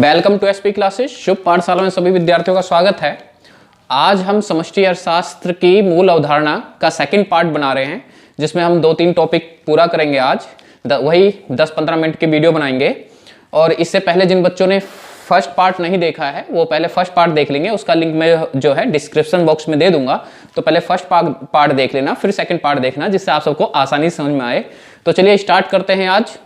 Welcome to SP classes. Shubh Pathshala में सभी विद्यार्थियों का स्वागत है। आज हम समष्टि अर्थशास्त्र की मूल अवधारणा का सेकंड पार्ट बना रहे हैं, जिसमें हम 2-3 टॉपिक पूरा करेंगे। आज वही 10-15 मिनट की वीडियो बनाएंगे और इससे पहले जिन बच्चों ने फर्स्ट पार्ट नहीं देखा है वो पहले फर्स्ट पार्ट देख लेंगे। उसका लिंक मैं जो है डिस्क्रिप्शन बॉक्स में दे दूंगा, तो पहले फर्स्ट पार्ट देख लेना, फिर सेकंड पार्ट देखना, जिससे आप सबको आसानी समझ में आए। तो चलिए स्टार्ट करते हैं आज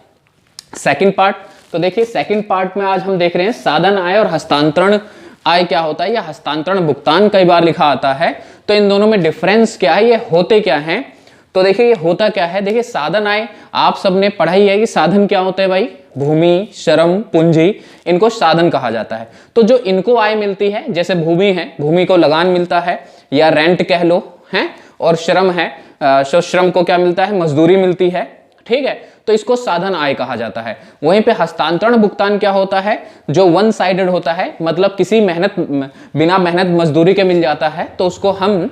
सेकंड पार्ट। तो देखिए सेकंड पार्ट में आज हम देख रहे हैं साधन आय और हस्तांतरण आय क्या होता है, या हस्तांतरण भुगतान कई बार लिखा आता है। तो इन दोनों में डिफरेंस क्या है, ये होते क्या हैं। तो देखिए ये होता क्या है, देखिए साधन आय आप सबने पढ़ा ही है कि साधन क्या होते हैं भाई, भूमि, श्रम, पूंजी, इनको साधन कहा जाता है। तो जो इनको आय मिलती है, जैसे भूमि है, भूमि को लगान मिलता है या रेंट कह लो, है, और श्रम है, श्रम को क्या मिलता है, मजदूरी मिलती है, ठीक है, तो इसको साधन आय कहा जाता है। वहीं पे हस्तांतरण भुगतान क्या होता है, जो वन साइडेड होता है, मतलब किसी बिना मेहनत मजदूरी के मिल जाता है, तो उसको हम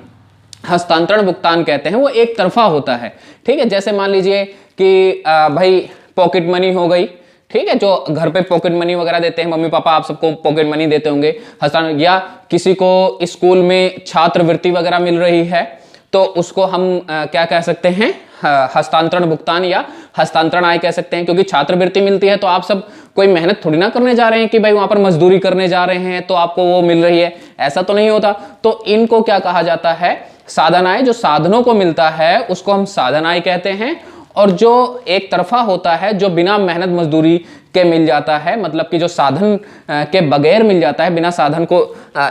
हस्तांतरण भुगतान कहते हैं। वो एक तरफा होता है, ठीक है। जैसे मान लीजिए कि भाई पॉकेट मनी हो गई, ठीक है, जो घर पे पॉकेट मनी वगैरह देते हैं, मम्मी पापा आप सबको पॉकेट मनी देते होंगे, हस्तांतरण, या किसी को स्कूल में छात्रवृत्ति वगैरह मिल रही है, तो उसको हम क्या कह सकते हैं, हस्तांतरण भुगतान या हस्तांतरण आय कह सकते हैं। क्योंकि छात्रवृत्ति मिलती है तो आप सब कोई मेहनत थोड़ी ना करने जा रहे हैं कि भाई वहां पर मजदूरी करने जा रहे हैं तो आपको वो मिल रही है, ऐसा तो नहीं होता। तो इनको क्या कहा जाता है, साधन आय। जो साधनों को मिलता है उसको हम साधन आय कहते हैं, और जो एक तरफा होता है, जो बिना मेहनत मजदूरी के मिल जाता है, मतलब कि जो साधन के बगैर मिल जाता है, बिना साधन को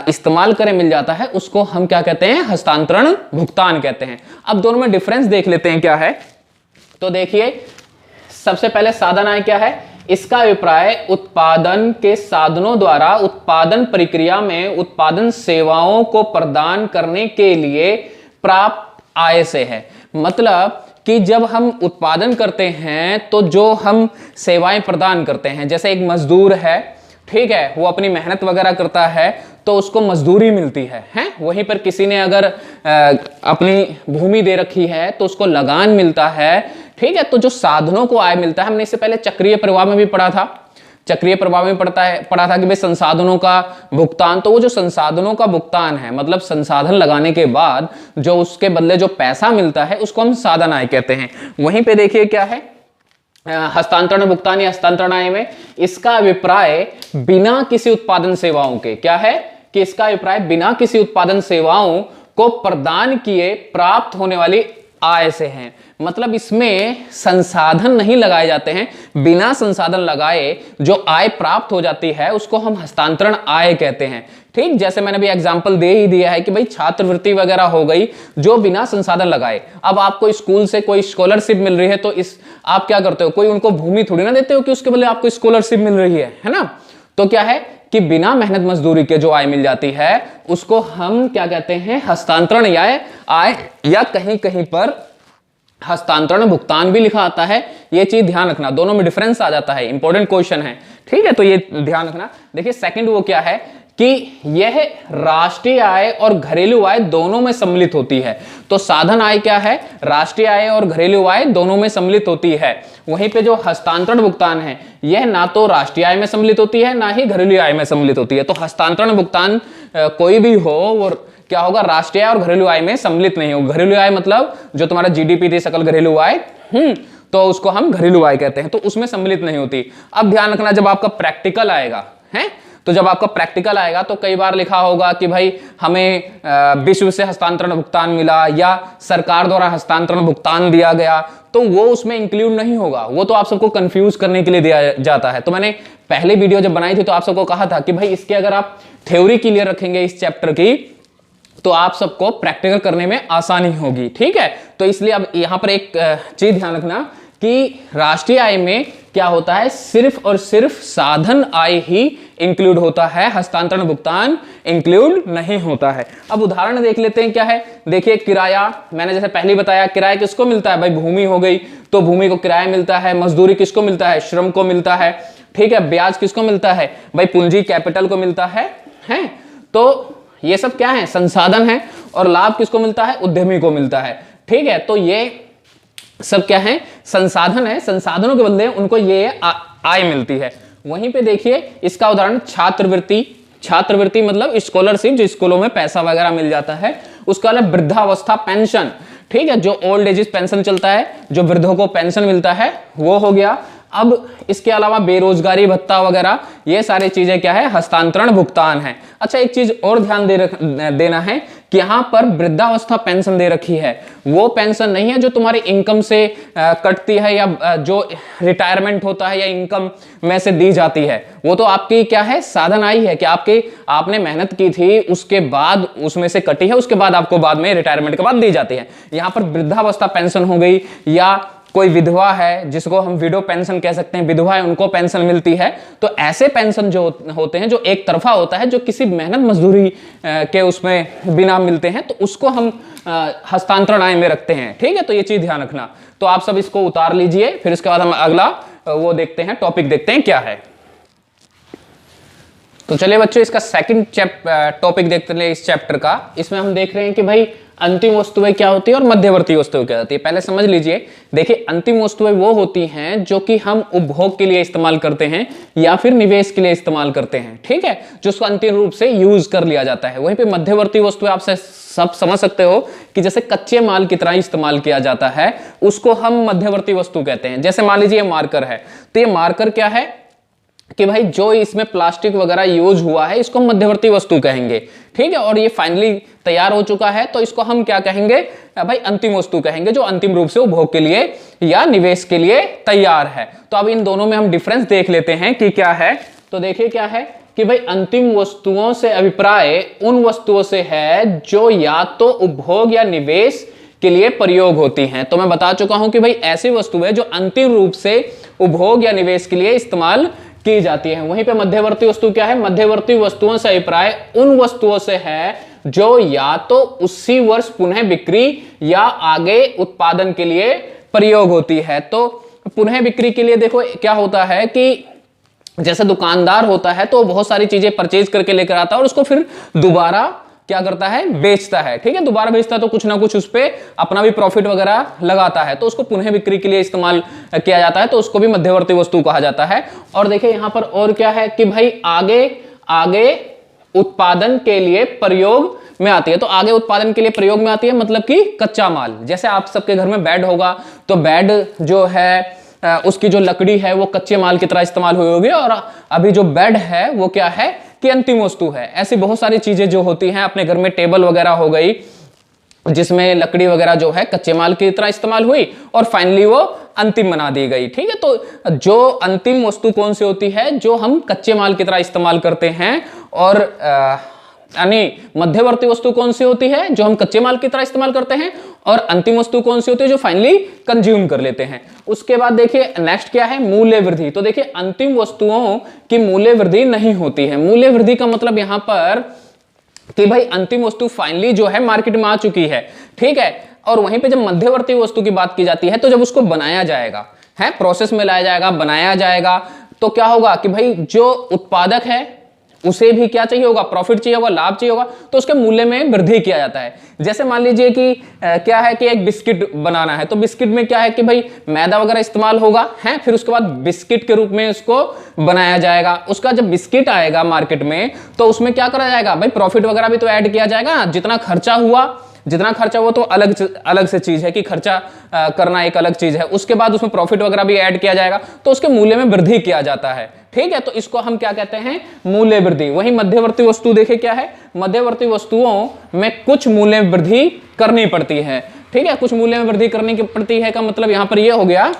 इस्तेमाल करे मिल जाता है, उसको हम क्या कहते हैं, हस्तांतरण भुगतान कहते हैं। अब दोनों में डिफरेंस देख लेते हैं क्या है। तो देखिए सबसे पहले साधन आय क्या है, इसका अभिप्राय उत्पादन के साधनों द्वारा उत्पादन प्रक्रिया में उत्पादन सेवाओं को प्रदान करने के लिए प्राप्त आय से है। मतलब कि जब हम उत्पादन करते हैं तो जो हम सेवाएं प्रदान करते हैं, जैसे एक मजदूर है, ठीक है, वो अपनी मेहनत वगैरह करता है तो उसको मजदूरी मिलती है, हैं? वहीं पर किसी ने अगर अपनी भूमि दे रखी है तो उसको लगान मिलता है, ठीक है। तो जो साधनों को आय मिलता है, हमने इससे पहले चक्रीय प्रवाह में भी पढ़ा था, चक्रीय प्रवाह में पढ़ा था कि भाई संसाधनों का भुगतान। तो वो जो संसाधनों का भुगतान है, मतलब संसाधन लगाने के बाद जो उसके बदले जो पैसा मिलता है, उसको हम साधन आय कहते हैं। वहीं पे देखिए क्या है, हस्तांतरण भुगतान या हस्तांतरण आय में इसका अभिप्राय बिना किसी उत्पादन सेवाओं के, क्या है कि इसका अभिप्राय बिना किसी उत्पादन सेवाओं को प्रदान किए प्राप्त होने वाली आय से है। मतलब इसमें संसाधन नहीं लगाए जाते हैं, बिना संसाधन लगाए जो आय प्राप्त हो जाती है उसको हम हस्तांतरण आय कहते हैं, ठीक। जैसे मैंने भी एग्जांपल दे ही दिया है कि भाई छात्रवृत्ति वगैरह हो गई जो बिना संसाधन लगाए। अब आपको स्कूल से कोई स्कॉलरशिप मिल रही है तो इस आप क्या करते हो, कोई उनको भूमि थोड़ी ना देते हो कि उसके बदले आपको स्कॉलरशिप मिल रही है ना। तो क्या है कि बिना मेहनत मजदूरी के जो आय मिल जाती है उसको हम क्या कहते हैं, हस्तांतरण आय, या कहीं कहीं पर हस्तांतरण भुगतान भी लिखा आता है। ये चीज ध्यान रखना, दोनों में डिफरेंस आ जाता है, इंपॉर्टेंट क्वेश्चन है, ठीक है, तो ये ध्यान रखना। देखिए सेकंड वो क्या है कि यह राष्ट्रीय आय और घरेलू आय दोनों में सम्मिलित होती है। तो साधन आय क्या है, राष्ट्रीय आय और घरेलू आय दोनों में सम्मिलित होती है। वहीं पे जो हस्तांतरण भुगतान है, यह ना तो राष्ट्रीय आय में सम्मिलित होती है ना ही घरेलू आय में सम्मिलित होती है। तो हस्तांतरण भुगतान कोई भी हो वो क्या होगा, राष्ट्रीय आय और घरेलू आय में सम्मिलित नहीं होगा। घरेलू आय मतलब जो तुम्हारा जीडीपी थी, सकल घरेलू आय, तो उसको हम घरेलू आय कहते हैं, तो उसमें सम्मिलित नहीं होती। अब ध्यान रखना, जब आपका प्रैक्टिकल आएगा, है, तो जब आपका प्रैक्टिकल आएगा तो कई बार लिखा होगा कि भाई हमें विश्व से हस्तांतरण भुगतान मिला या सरकार द्वारा हस्तांतरण भुगतान दिया गया, तो वो उसमें इंक्लूड नहीं होगा। वो तो आप सबको कंफ्यूज करने के लिए दिया जाता है। तो मैंने पहले वीडियो जब बनाई थी तो आप सबको कहा था कि भाई इसके अगर आप थ्योरी क्लियर रखेंगे इस चैप्टर की तो आप सबको प्रैक्टिकल करने में आसानी होगी, ठीक है। तो इसलिए अब यहां पर एक चीज ध्यान रखना कि राष्ट्रीय आय में क्या होता है, सिर्फ और सिर्फ साधन आय ही इंक्लूड होता है, हस्तांतरण भुगतान इंक्लूड नहीं होता है। अब उदाहरण देख लेते हैं क्या है। देखिए किराया, मैंने जैसे पहले बताया, किराया किसको मिलता है भाई, भूमि हो गई तो भूमि को किराया मिलता है, मजदूरी किसको मिलता है, श्रम को मिलता है, ठीक है, ब्याज किसको मिलता है भाई, पूंजी कैपिटल को मिलता है। तो ये सब क्या है, संसाधन है, और लाभ किसको मिलता है, उद्यमी को मिलता है, ठीक है। तो ये सब क्या है, संसाधन है, संसाधनों के बदले उनको ये आय मिलती है। वहीं पे देखिए इसका उदाहरण छात्रवृत्ति, छात्रवृत्ति मतलब स्कॉलरशिप जो स्कूलों में पैसा वगैरह मिल जाता है। उसका अलग वृद्धावस्था पेंशन, ठीक है, जो ओल्ड एज पेंशन चलता है, जो वृद्धों को पेंशन मिलता है, वो हो गया। अब इसके अलावा बेरोजगारी भत्ता वगैरह, ये सारी चीजें क्या है, हस्तांतरण भुगतान है। अच्छा, एक चीज और ध्यान देना है कि यहां पर वृद्धावस्था पेंशन दे रखी है, वो पेंशन नहीं है जो तुम्हारी इनकम से कटती है या जो रिटायरमेंट होता है या इनकम में से दी जाती है। वो तो आपकी क्या है, साधन आई है कि आपने मेहनत की थी, उसके बाद उसमें से कटी है, उसके बाद आपको बाद में रिटायरमेंट के बाद दी जाती है। यहां पर वृद्धावस्था पेंशन हो गई, या कोई विधवा है जिसको हम विडो पेंशन कह सकते हैं, विधवा है उनको पेंशन मिलती है। तो ऐसे पेंशन जो होते हैं, जो एक तरफा होता है, जो किसी मेहनत मजदूरी के उसमें बिना मिलते हैं, तो उसको हम हस्तांतरण आय में रखते हैं। ठीक है, तो ये चीज ध्यान रखना। तो आप सब इसको उतार लीजिए, फिर इसके बाद हम अगला वो देखते हैं, टॉपिक देखते हैं क्या है। तो चलिए बच्चों, इसका सेकंड टॉपिक देखते हैं इस चैप्टर का। इसमें हम देख रहे हैं कि भाई अंतिम वस्तुएं क्या होती है और मध्यवर्ती वस्तुएं क्या होती है। पहले समझ लीजिए, देखिए अंतिम वस्तुएं वो होती हैं जो कि हम उपभोग के लिए इस्तेमाल करते हैं या फिर निवेश के लिए इस्तेमाल करते हैं, ठीक है, जो उसको अंतिम रूप से यूज कर लिया जाता है। वहीं पे मध्यवर्ती वस्तुएं आप सब समझ सकते हो कि जैसे कच्चे माल की तरह इस्तेमाल किया जाता है, उसको हम मध्यवर्ती वस्तु कहते हैं। जैसे मान लीजिए मार्कर है, तो ये मार्कर क्या है कि भाई जो इसमें प्लास्टिक वगैरह यूज हुआ है, इसको मध्यवर्ती वस्तु कहेंगे, ठीक है। और ये फाइनली तैयार हो चुका है, तो इसको हम क्या कहेंगे भाई, अंतिम वस्तु कहेंगे, जो अंतिम रूप से उपभोग के लिए या निवेश के लिए तैयार है। तो अब इन दोनों में हम डिफरेंस देख लेते हैं कि क्या है। तो देखिए क्या है कि भाई अंतिम वस्तुओं से अभिप्राय उन वस्तुओं से है जो या तो उपभोग या निवेश के लिए प्रयोग होती हैं। तो मैं बता चुका हूं कि भाई ऐसी वस्तुएं जो अंतिम रूप से उपभोग या निवेश के लिए इस्तेमाल की जाती है। वहीं पे मध्यवर्ती वस्तु क्या है, मध्यवर्ती वस्तुओं से अभिप्राय उन वस्तुओं से है जो या तो उसी वर्ष पुनः बिक्री या आगे उत्पादन के लिए प्रयोग होती है। तो पुनः बिक्री के लिए देखो क्या होता है कि जैसे दुकानदार होता है तो बहुत सारी चीजें परचेज करके लेकर आता है और उसको फिर दोबारा क्या करता है, बेचता है, ठीक है, दोबारा बेचता है तो कुछ ना कुछ उस पे अपना भी प्रॉफिट वगैरह लगाता है, तो उसको पुनः बिक्री के लिए इस्तेमाल किया जाता है, तो उसको भी मध्यवर्ती वस्तु कहा जाता है। और देखिए यहां पर और क्या है कि भाई आगे उत्पादन के लिए प्रयोग में आती है। तो आगे उत्पादन के लिए प्रयोग में आती है मतलब कि कच्चा माल। जैसे आप सबके घर में बेड होगा, तो बेड जो है उसकी जो लकड़ी है वो कच्चे माल की तरह इस्तेमाल हुई होगी, और अभी जो बेड है वो क्या है कि अंतिम वस्तु है। ऐसी बहुत सारी चीजें जो होती हैं अपने घर में, टेबल वगैरह हो गई जिसमें लकड़ी वगैरह जो है कच्चे माल की तरह इस्तेमाल हुई और फाइनली वो अंतिम बना दी गई, ठीक है। तो जो अंतिम वस्तु कौन सी होती है, जो हम कच्चे माल की तरह इस्तेमाल करते हैं, और यानी मध्यवर्ती वस्तु कौन सी होती है जो हम कच्चे माल की तरह इस्तेमाल करते हैं, और अंतिम वस्तु कौन सी होती है जो फाइनली कंज्यूम कर लेते हैं। उसके बाद देखिए नेक्स्ट क्या है, मूल्य वृद्धि। तो देखिए अंतिम वस्तुओं की मूल्य वृद्धि नहीं होती है। मूल्य वृद्धि का मतलब यहां पर कि भाई अंतिम वस्तु फाइनली जो है मार्केट में आ चुकी है, ठीक है। और वहीं पे जब मध्यवर्ती वस्तु की बात की जाती है, तो जब उसको बनाया जाएगा, है प्रोसेस में लाया जाएगा, बनाया जाएगा, तो क्या होगा कि भाई जो उत्पादक है उसे भी क्या चाहिए होगा, प्रॉफिट चाहिए होगा, लाभ चाहिए होगा, तो उसके मूल्य में वृद्धि किया जाता है। जैसे मान लीजिए कि क्या है कि एक बिस्किट बनाना है, तो बिस्किट में क्या है कि भाई मैदा वगैरह इस्तेमाल होगा, है, फिर उसके बाद बिस्किट के रूप में उसको बनाया जाएगा। उसका जब बिस्किट आएगा मार्केट में, तो उसमें क्या करा जाएगा भाई, प्रॉफिट वगैरह भी तो ऐड किया जाएगा। जितना खर्चा हुआ तो अलग से चीज है कि खर्चा करना एक अलग चीज है, उसके बाद उसमें प्रॉफिट वगैरह भी ऐड किया जाएगा, तो उसके मूल्य में वृद्धि किया जाता है, ठीक है। तो इसको हम क्या कहते हैं, मूल्य वृद्धि। वहीं मध्यवर्ती वस्तु देखे क्या है, मध्यवर्ती वस्तुओं में कुछ मूल्य वृद्धि करनी पड़ती है, ठीक है, कुछ मूल्य में वृद्धि करनी पड़ती है का मतलब यहां पर यह हो गया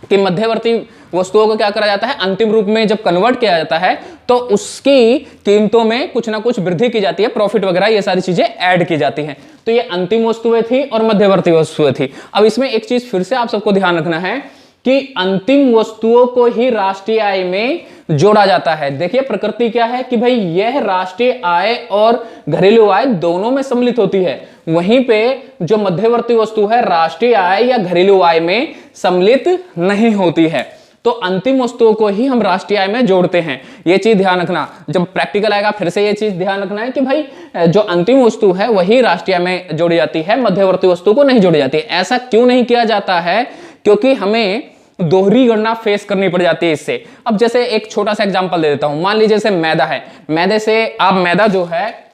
कि मध्यवर्ती वस्तुओं को क्या करा जाता है, अंतिम रूप में जब कन्वर्ट किया जाता है तो उसकी कीमतों में कुछ ना कुछ वृद्धि की जाती है, प्रॉफिट वगैरह ये सारी चीजें ऐड की जाती हैं। तो ये अंतिम वस्तुएं थी और मध्यवर्ती वस्तुएं थी। अब इसमें एक चीज फिर से आप सबको ध्यान रखना है कि अंतिम वस्तुओं को ही राष्ट्रीय आय में जोड़ा जाता है। देखिए प्रकृति क्या है कि भाई यह राष्ट्रीय आय और घरेलू आय दोनों में सम्मिलित होती है, वहीं पे जो मध्यवर्ती वस्तु है राष्ट्रीय आय या घरेलू आय में सम्मिलित नहीं होती है। तो अंतिम वस्तुओं को ही हम राष्ट्रीय आय में जोड़ते हैं, ये चीज ध्यान रखना। जब प्रैक्टिकल आएगा फिर से ये चीज ध्यान रखना है कि भाई जो अंतिम वस्तु है वही राष्ट्रीय आय में जोड़ी जाती है, मध्यवर्ती वस्तु को नहीं जोड़ी जाती है। ऐसा क्यों नहीं किया जाता है, क्योंकि हमें दोहरी गणना फेस करनी पड़ जाती है इससे। अब जैसे एक छोटा सा एग्जांपल दे देता हूं, मान लीजिए जैसे मैदा है, मैदे से आप मैदा जो है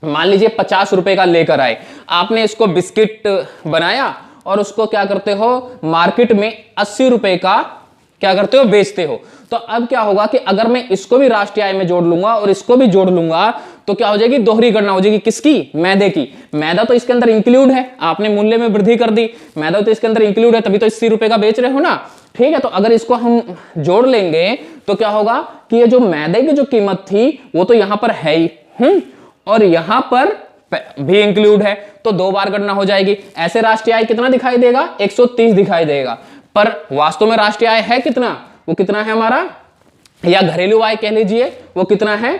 मान लीजिए 50 रुपए का लेकर आए, आपने इसको बिस्किट बनाया और उसको क्या करते हो मार्केट में 80 रुपए का क्या करते हो बेचते हो। तो अब क्या होगा कि अगर मैं इसको भी राष्ट्रीय आय में जोड़ लूंगा और इसको भी जोड़ लूंगा तो क्या हो जाएगी, दोहरी गणना हो जाएगी। किसकी? मैदे की। मैदा तो इसके अंदर इंक्लूड है, आपने मूल्य में वृद्धि कर दी, मैदा तो इसके अंदर इंक्लूड है, तभी तो 80 रुपए का बेच रहे हो ना। ठीक है, तो अगर इसको हम जोड़ लेंगे तो क्या होगा कि ये जो मैदे की जो कीमत थी वो तो यहां पर है ही, और यहां पर भी इंक्लूड है, तो 2 बार गणना हो जाएगी। ऐसे राष्ट्रीय आय कितना दिखाई देगा? 130 दिखाई देगा, पर वास्तव में राष्ट्रीय आय है कितना? वो कितना है हमारा, या घरेलू आय कह लीजिए, वो कितना है?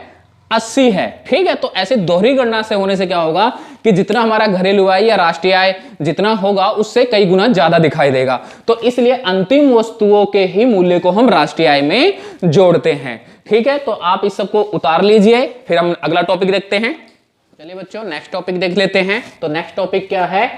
80 है। ठीक है, तो ऐसे दोहरी गणना से होने से क्या होगा कि जितना हमारा घरेलू आय या राष्ट्रीय आय जितना होगा उससे कई गुना ज्यादा दिखाई देगा। तो इसलिए अंतिम वस्तुओं के ही मूल्य को हम राष्ट्रीय आय में जोड़ते हैं। ठीक है, तो आप इस सबको उतार लीजिए, फिर हम अगला टॉपिक देखते हैं। चलिए बच्चों, नेक्स्ट टॉपिक देख लेते हैं। तो नेक्स्ट टॉपिक क्या है?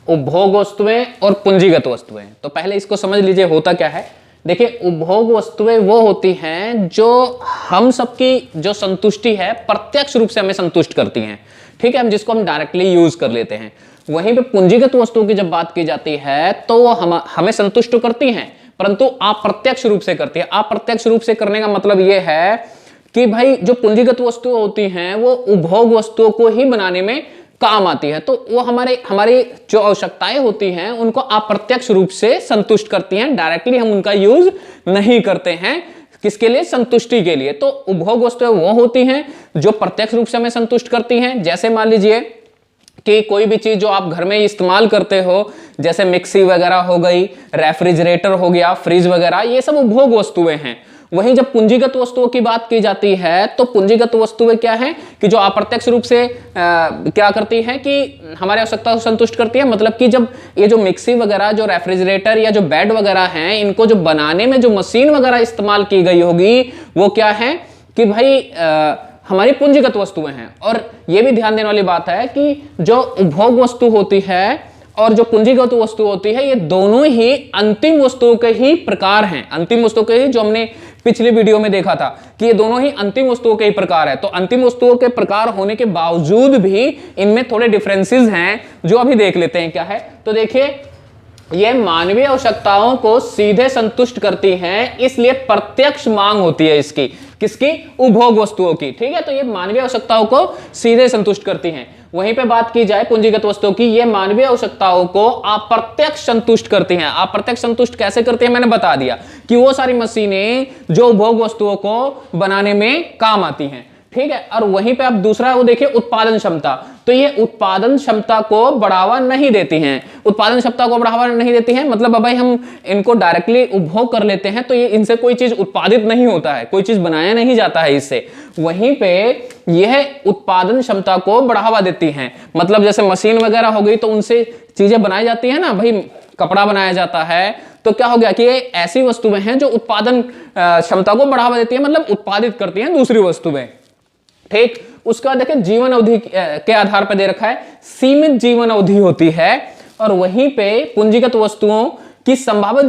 उपभोग वस्तुएं और पूंजीगत वस्तुएं। तो पहले इसको समझ लीजिए होता क्या है। देखिए, उपभोग वस्तुएं वो होती हैं जो हम सबकी जो संतुष्टि है प्रत्यक्ष रूप से हमें संतुष्ट करती हैं। ठीक है, हम जिसको हम डायरेक्टली यूज कर लेते हैं। वहीं पे पूंजीगत वस्तुओं की जब बात की जाती है तो वो हमें संतुष्ट तो करती हैं, परंतु अप्रत्यक्ष रूप से करती है। अप्रत्यक्ष रूप से करने का मतलब ये है कि भाई जो पूंजीगत वस्तुएं होती हैं वो उपभोग वस्तुओं को ही बनाने में काम आती है, तो वो हमारी जो आवश्यकताएं होती हैं उनको अप्रत्यक्ष रूप से संतुष्ट करती हैं। डायरेक्टली हम उनका यूज नहीं करते हैं, किसके लिए? संतुष्टि के लिए। तो उपभोग वस्तुएं वो होती हैं जो प्रत्यक्ष रूप से हमें संतुष्ट करती हैं। जैसे मान लीजिए कि कोई भी चीज जो आप घर में इस्तेमाल करते हो, जैसे मिक्सी वगैरह हो गई, रेफ्रिजरेटर हो गया, फ्रिज वगैरह, ये सब उपभोग वस्तुएं हैं। वहीं जब पूंजीगत वस्तुओं की बात की जाती है तो पूंजीगत वस्तुएं क्या है कि जो अप्रत्यक्ष रूप से क्या करती है कि हमारी आवश्यकता को संतुष्ट करती है। मतलब कि जब ये जो मिक्सी वगैरह, जो रेफ्रिजरेटर या जो बेड वगैरह हैं, इनको जो बनाने में जो मशीन वगैरह इस्तेमाल की गई होगी वो क्या है कि भाई हमारी पूंजीगत वस्तुएं हैं। और ये भी ध्यान देने वाली बात है कि जो उपभोग वस्तु होती है और जो पूंजीगत वस्तु होती है, ये दोनों ही अंतिम वस्तुओं के ही प्रकार हैं। अंतिम वस्तुओं के ही, जो हमने पिछले वीडियो में देखा था कि ये दोनों ही अंतिम वस्तुओं के ही प्रकार है। तो अंतिम वस्तुओं के प्रकार होने के बावजूद भी इनमें थोड़े डिफरेंसेस हैं, जो अभी देख लेते हैं क्या है। तो देखिए, ये मानवीय आवश्यकताओं को सीधे संतुष्ट करती हैं, इसलिए प्रत्यक्ष मांग होती है इसकी। किसकी? उपभोग वस्तुओं की। ठीक है, तो ये मानवीय आवश्यकताओं को सीधे संतुष्ट करती हैं। वहीं पे बात की जाए पूंजीगत वस्तुओं की, ये मानवीय आवश्यकताओं को अप्रत्यक्ष संतुष्ट करती हैं। अप्रत्यक्ष संतुष्ट कैसे करती हैं मैंने बता दिया कि वो सारी मशीनें जो उपभोग वस्तुओं को बनाने में काम आती हैं। ठीक है, और वहीं पे आप दूसरा वो देखिए उत्पादन क्षमता। तो ये उत्पादन क्षमता को बढ़ावा नहीं देती हैं। उत्पादन क्षमता को बढ़ावा नहीं देती हैं मतलब भाई हम इनको डायरेक्टली उपभोग कर लेते हैं तो ये इनसे कोई चीज उत्पादित नहीं होता है, कोई चीज बनाया नहीं जाता है इससे। वहीं पे यह उत्पादन क्षमता को बढ़ावा देती हैं। मतलब जैसे मशीन वगैरह हो गई तो उनसे चीजें बनाई जाती है ना, भाई कपड़ा बनाया जाता है, तो क्या हो गया कि ये ऐसी वस्तुएं हैं जो उत्पादन क्षमता को बढ़ावा देती है, मतलब उत्पादित करती हैं दूसरी वस्तुएं। ठीक, उसके बाद देखिए जीवन अवधि के आधार पर दे रखा है, सीमित जीवन अवधि होती है। और वहीं पे पूंजीगत वस्तुओं की संभावित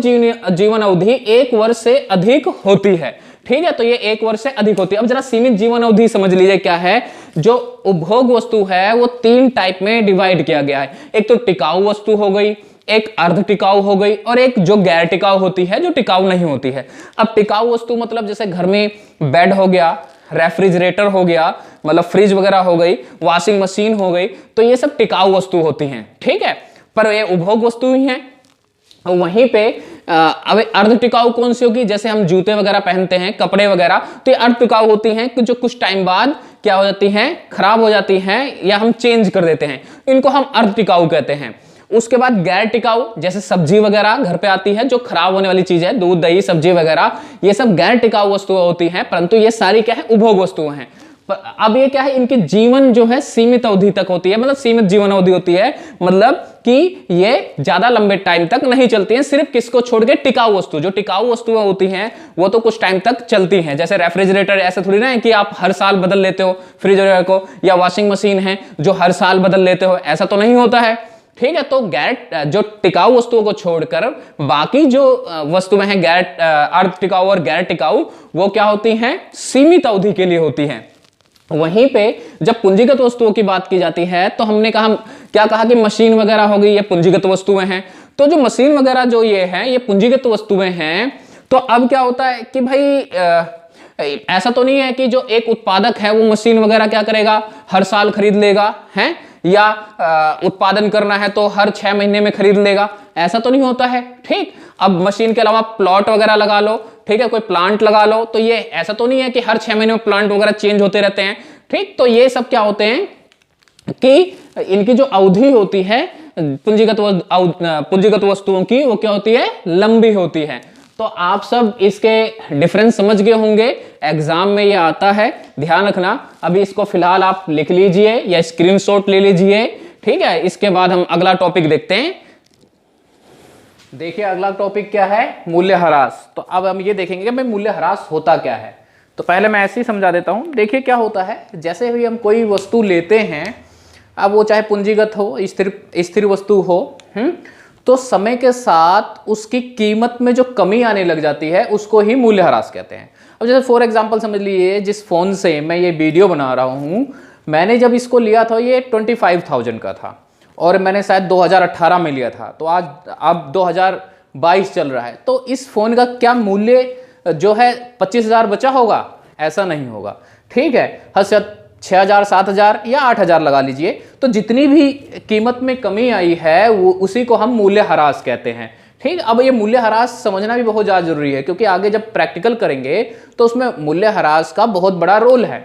जीवन अवधि 1 वर्ष से अधिक होती है। ठीक है, तो ये 1 वर्ष से अधिक होती है। अब जरा सीमित जीवन अवधि समझ लीजिए क्या है। जो उपभोग वस्तु है वो 3 टाइप में डिवाइड किया गया है। एक तो टिकाऊ वस्तु हो गई, एक अर्ध टिकाऊ हो गई, और एक जो गैर टिकाऊ होती है, जो टिकाऊ नहीं होती है। अब टिकाऊ वस्तु मतलब जैसे घर में बेड हो गया, रेफ्रिजरेटर हो गया, मतलब फ्रिज वगैरह हो गई, वॉशिंग मशीन हो गई, तो ये सब टिकाऊ वस्तु होती हैं। ठीक है, पर ये उपभोग वस्तु ही हैं। वहीं पे अब अर्ध टिकाऊ कौन सी होगी? जैसे हम जूते वगैरह पहनते हैं, कपड़े वगैरह, तो ये अर्ध टिकाऊ होती हैं कि जो कुछ टाइम बाद क्या हो जाती हैं, खराब हो जाती हैं या हम चेंज कर देते हैं, इनको हम अर्ध टिकाऊ कहते हैं। उसके बाद गैर टिकाऊ, जैसे सब्जी वगैरह घर पे आती है जो खराब होने वाली चीज है, दूध दही सब्जी वगैरह, ये सब गैर टिकाऊ वस्तुएं होती हैं, परंतु ये सारी क्या है? उपभोग वस्तुएं हैं। अब ये क्या है, इनकी जीवन जो है सीमित अवधि तक होती है, मतलब सीमित जीवन अवधि होती है, मतलब कि ये ज्यादा लंबे टाइम तक नहीं चलती हैं। सिर्फ किसको छोड़ के? टिकाऊ वस्तु। जो टिकाऊ वस्तुएं होती हैं वो तो कुछ टाइम तक चलती हैं। जैसे रेफ्रिजरेटर ऐसा थोड़ी ना है कि आप हर साल बदल लेते हो फ्रिज को, या वॉशिंग मशीन है जो हर साल बदल लेते हो, ऐसा तो नहीं होता है। ठीक है। तो गैर जो टिकाऊ वस्तुओं को छोड़कर बाकी जो वस्तुएं हैं गैर अर्ध टिकाऊ और गैर टिकाऊ, वो क्या होती हैं, सीमित अवधि के लिए होती हैं। वहीं पे जब पूंजीगत वस्तुओं की बात की जाती है तो हमने क्या कहा कि मशीन वगैरह हो गई, ये पूंजीगत वस्तुएं हैं। तो जो मशीन वगैरह जो ये हैं, ये पूंजीगत वस्तुएं हैं। तो अब क्या होता है कि भाई ऐसा तो नहीं है कि जो एक उत्पादक है वो मशीन वगैरह क्या करेगा, हर साल खरीद लेगा, है, या उत्पादन करना है तो हर 6 महीने में खरीद लेगा, ऐसा तो नहीं होता है। ठीक, अब मशीन के अलावा प्लॉट वगैरह लगा लो, ठीक है, कोई प्लांट लगा लो, तो ये ऐसा तो नहीं है कि हर 6 महीने में प्लांट वगैरह चेंज होते रहते हैं। ठीक, तो ये सब क्या होते हैं कि इनकी जो अवधि होती है पूंजीगत वस्तुओं की, वो क्या होती है, लंबी होती है। तो आप सब इसके डिफरेंस समझ गए होंगे, एग्जाम में ये आता है, ध्यान रखना। अभी इसको फिलहाल आप लिख लीजिए या स्क्रीनशॉट ले लीजिए, ठीक है। इसके बाद हम अगला टॉपिक देखते हैं। देखिए अगला टॉपिक क्या है, मूल्यह्रास। तो अब हम ये देखेंगे कि भाई मूल्यह्रास होता क्या है। तो पहले मैं ऐसे ही समझा देता हूं। देखिए क्या होता है, जैसे भी हम कोई वस्तु लेते हैं, अब वो चाहे पूंजीगत हो, स्थिर वस्तु हो, तो समय के साथ उसकी कीमत में जो कमी आने लग जाती है उसको ही मूल्यह्रास कहते हैं। अब जैसे फॉर एग्जांपल समझ लीजिए, जिस फोन से मैं ये वीडियो बना रहा हूँ, मैंने जब इसको लिया था ये 25,000 का था और मैंने शायद 2018 में लिया था। तो आज अब 2022 चल रहा है, तो इस फोन का क्या मूल्य जो है 25,000 बचा होगा? ऐसा नहीं होगा, ठीक है। हद से 6,000, 7,000 या 8,000 लगा लीजिए। तो जितनी भी कीमत में कमी आई है वो उसी को हम मूल्यह्रास कहते हैं। ठीक, अब ये मूल्यह्रास समझना भी बहुत ज़्यादा जरूरी है, क्योंकि आगे जब प्रैक्टिकल करेंगे तो उसमें मूल्यह्रास का बहुत बड़ा रोल है।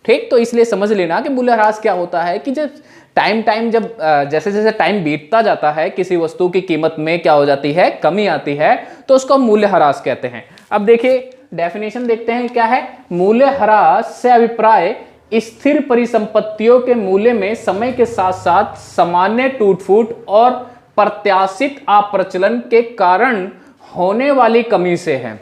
ठीक, तो इसलिए समझ लेना कि मूल्यह्रास क्या होता है कि जब जब जैसे जैसे टाइम बीतता जाता है, किसी वस्तु की कीमत में क्या हो जाती है, कमी आती है, तो उसको मूल्यह्रास कहते हैं। अब देखिए डेफिनेशन देखते हैं क्या है। मूल्यह्रास से अभिप्राय स्थिर परिसंपत्तियों के मूल्य में समय के साथ साथ सामान्य टूट-फूट और प्रत्याशित अप्रचलन के कारण होने वाली कमी से है।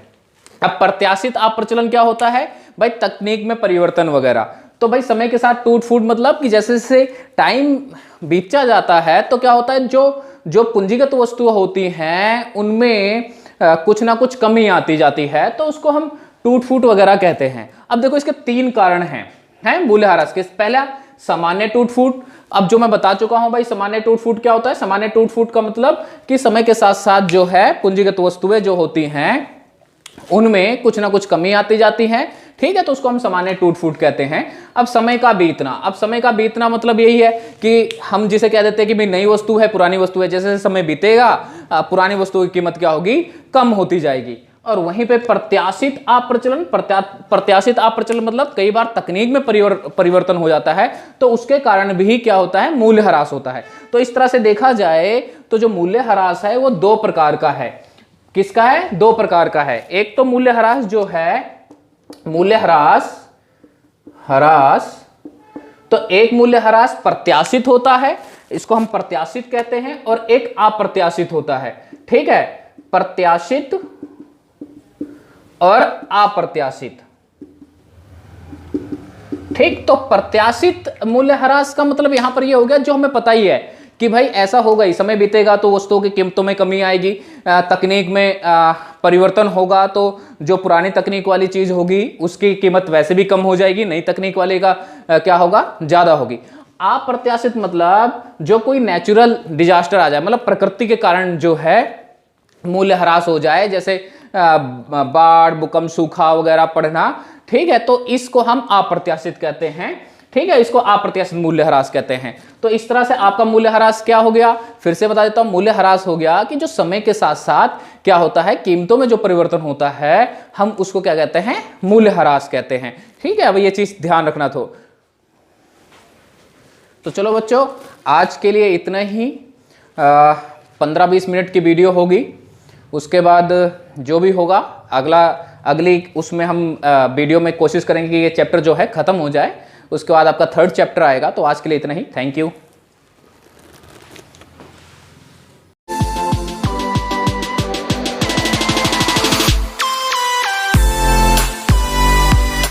अब प्रत्याशित अप्रचलन क्या होता है भाई? तकनीक में परिवर्तन वगैरह। तो भाई समय के साथ टूट-फूट मतलब कि जैसे जैसे टाइम बीतता जाता है तो क्या होता है, जो पूंजीगत वस्तुएं होती हैं उनमें कुछ ना कुछ कमी आती जाती है, तो उसको हम टूट-फूट वगैरह कहते हैं। अब देखो इसके 3 कारण हैं मूल्यह्रास के। पहला सामान्य टूट-फूट। अब जो मैं बता चुका हूं भाई, सामान्य टूट-फूट क्या होता है? सामान्य टूट-फूट का मतलब कि समय के साथ साथ जो है पूंजीगत वस्तुएं जो होती हैं उनमें कुछ ना कुछ कमी आती जाती है, ठीक है, तो उसको हम सामान्य टूट-फूट कहते हैं। अब समय का बीतना। अब समय का बीतना मतलब यही है कि हम जिसे कह देते हैं कि भाई नई वस्तु है, पुरानी वस्तु है, जैसे समय बीतेगा पुरानी वस्तु की कीमत क्या होगी? कम होती जाएगी। और वहीं पे प्रत्याशित अप्रचलन। प्रत्याशित अप्रचलन मतलब कई बार तकनीक में परिवर्तन हो जाता है, तो उसके कारण भी क्या होता है? मूल्यह्रास होता है। तो इस तरह से देखा जाए तो जो मूल्यह्रास है वो 2 प्रकार का है। किसका है? 2 प्रकार का है। एक तो मूल्यह्रास जो है तो एक मूल्यह्रास प्रत्याशित होता है, इसको हम प्रत्याशित कहते हैं, और एक अप्रत्याशित होता है, ठीक है। प्रत्याशित और अप्रत्याशित, ठीक। तो प्रत्याशित मूल्यह्रास का मतलब यहां पर यह हो गया जो हमें पता ही है कि भाई ऐसा होगा ही, समय बीतेगा तो वस्तुओं की कीमतों में कमी आएगी, तकनीक में परिवर्तन होगा तो जो पुरानी तकनीक वाली चीज होगी उसकी कीमत वैसे भी कम हो जाएगी, नई तकनीक वाले का क्या होगा? ज्यादा होगी। अप्रत्याशित मतलब जो कोई नेचुरल डिजास्टर आ जाए, मतलब प्रकृति के कारण जो है मूल्यह्रास हो जाए, जैसे बाढ़, भूकंप, सूखा वगैरह पड़ना, ठीक है, तो इसको हम अप्रत्याशित कहते हैं, ठीक है, इसको अप्रत्याशित मूल्यह्रास कहते हैं। तो इस तरह से आपका मूल्यह्रास क्या हो गया? फिर से बता देता हूं, मूल्यह्रास हो गया कि जो समय के साथ साथ क्या होता है, कीमतों में जो परिवर्तन होता है, हम उसको क्या कहते हैं? मूल्यह्रास कहते हैं, ठीक है। अब ये चीज ध्यान रखना। तो चलो बच्चों, आज के लिए इतना ही। 15-20 मिनट की वीडियो होगी, उसके बाद जो भी होगा अगली उसमें हम वीडियो में कोशिश करेंगे कि ये चैप्टर जो है खत्म हो जाए, उसके बाद आपका 3rd चैप्टर आएगा। तो आज के लिए इतना ही, थैंक यू।